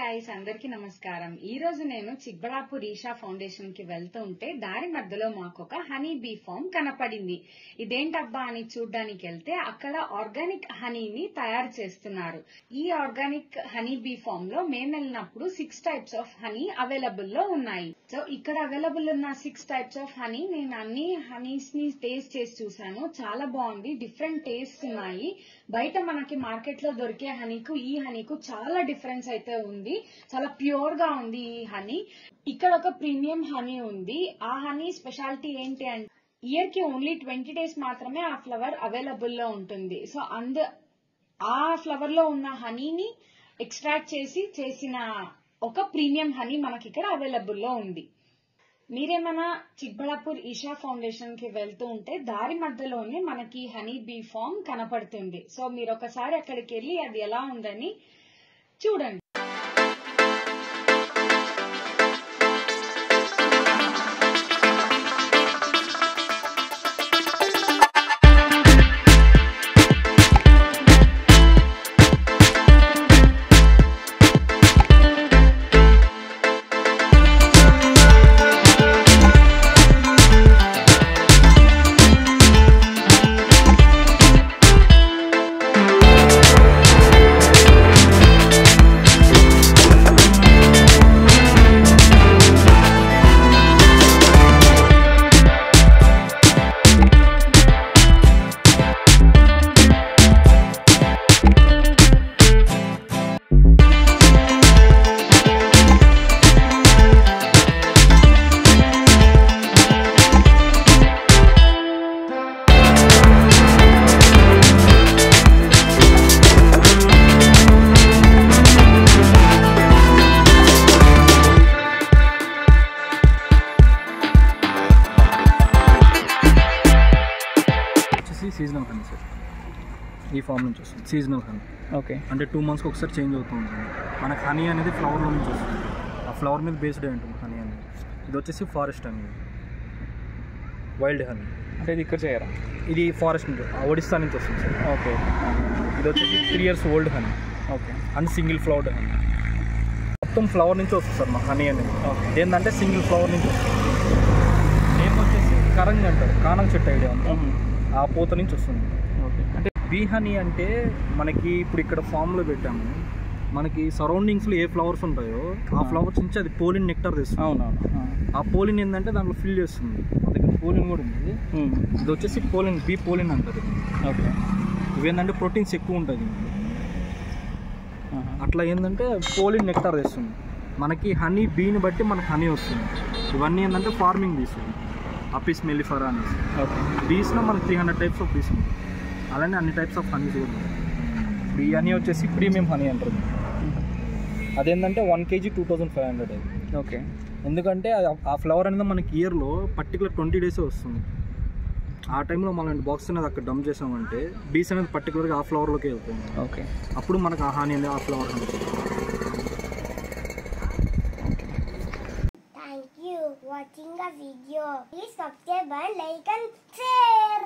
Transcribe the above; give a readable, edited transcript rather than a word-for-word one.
Guys, అందరికీ నమస్కారం. ఈ రోజు నేను చిక్బళాపూర్ ఈషా ఫౌండేషన్ కి వెళ్తూ ఉంటే దారి మధ్యలో మాకు ఒక హనీ బీ ఫామ్ కనపడింది. ఇదేంటబ్బా అని చూడ్డానికి వెళ్తే అక్కడ ఆర్గానిక్ హనీని తయారు చేస్తున్నారు. ఈ ఆర్గానిక్ హనీ బీ ఫామ్ లో మేము వెళ్ళినప్పుడు 6 టైప్స్ ఆఫ్ హనీ అవైలబుల్ లో ఉన్నాయి. సో ఇక్కడ అవైలబుల్ ఉన్న 6 టైప్స్ ఆఫ్ హనీ నేను అన్ని హనీస్ ని టేస్ట్ చేసి చూసాను. చాలా బాగుంది, డిఫరెంట్ టేస్ట్ ఉన్నాయి. బయట మనకి మార్కెట్ లో దొరికే హనీకు ఈ హనీకు చాలా డిఫరెన్స్ అయితే ఉంది. చాలా ప్యూర్ గా ఉంది ఈ హనీ. ఇక్కడ ఒక ప్రీమియం హనీ ఉంది. ఆ హనీ స్పెషాలిటీ ఏంటి అంటే ఇయర్ కి ఓన్లీ 20 days మాత్రమే ఆ ఫ్లవర్ అవైలబుల్ లో ఉంటుంది. సో ఆ ఫ్లవర్ లో ఉన్న హనీని ఎక్స్ట్రాక్ట్ చేసిన ఒక ప్రీమియం హనీ మనకి ఇక్కడ అవైలబుల్ లో ఉంది. మీరేమైనా చిక్బళాపూర్ ఈషా ఫౌండేషన్ కి వెళ్తూ ఉంటే దారి మధ్యలోనే మనకి హనీ బీ ఫామ్ కనపడుతుంది. సో మీరు ఒకసారి అక్కడికి వెళ్ళి అది ఎలా ఉందని చూడండి. సీజనల్ హనీ సార్, ఈ ఫామ్ నుంచి వస్తుంది. సీజనల్ హనీ ఓకే, అంటే 2 monthsకి ఒకసారి చేంజ్ అవుతూ ఉంటుంది. మనకు హనీ అనేది ఫ్లవర్లో నుంచి వస్తుంది. ఆ ఫ్లవర్ మీద బేస్డ్ అయి ఉంటుంది హనీ అనేది. ఇది వచ్చేసి ఫారెస్ట్ హనీ, వైల్డ్ హనీ. అంటే ఇది ఇక్కడ చేయరా? ఇది ఫారెస్ట్ నుంచి, ఒడిస్సా నుంచి వస్తుంది సార్. ఓకే, ఇది వచ్చేసి 3 years old honey. Okay, and single flowered honey. మొత్తం ఫ్లవర్ నుంచి వస్తుంది సార్ మా హనీ అనేది. ఏంటంటే సింగిల్ ఫ్లవర్ నుంచి వస్తుంది. నేమ్ వచ్చేసి కరంగ్ అంటారు, కానం చెట్టు ఐడియా ఉంది, ఆ పూత నుంచి వస్తుంది. ఓకే, అంటే బీ హనీ అంటే మనకి ఇప్పుడు ఇక్కడ ఫామ్లో పెట్టాము. మనకి సరౌండింగ్స్లో ఏ ఫ్లవర్స్ ఉంటాయో ఆ ఫ్లవర్స్ నుంచి అది పోలిన్ నెక్టర్ తెస్తుంది. అవునవును. ఆ పోలిన్ ఏంటంటే దాంట్లో ఫిల్ చేస్తుంది. మన దగ్గర పోలిన్ కూడా ఉంది. ఇది వచ్చేసి పోలిన్, బీ పోలిన్ అంటారు. ఓకే, ఇవేంటంటే ప్రోటీన్స్ ఎక్కువ ఉంటుంది. అట్లా ఏంటంటే పోలిన్ నెక్టర్ తెస్తుంది. మనకి హనీ బీని బట్టి మనకి హనీ వస్తుంది. ఇవన్నీ ఏంటంటే ఫార్మింగ్ తీసుకుంది, అపిస్ మెలిఫెరా అనేసి. ఓకే, బీస్లో మనకి 300 types ఆఫ్ బీస్ ఉంది. అలానే అన్ని టైప్స్ ఆఫ్ హనీస్ కూడా ఉన్నాయి. ఇప్పుడు ఈ హనీ వచ్చేసి ప్రీమియం హనీ అంటారు. అదేంటంటే 1 kg 2500 అది. ఓకే, ఎందుకంటే ఆ ఫ్లవర్ అనేది మనకి ఇయర్లో పర్టికులర్ 20 days వస్తుంది. ఆ టైంలో మనం బాక్స్ అనేది అక్కడ డంప్ చేసామంటే బీస్ అనేది పర్టికులర్గా ఆ ఫ్లవర్లోకి వెళ్తుంది. ఓకే, అప్పుడు మనకు ఆ హనీ అనేది ఆ ఫ్లవర్ అనేది. Thank you for watching the video. Please subscribe and like and share.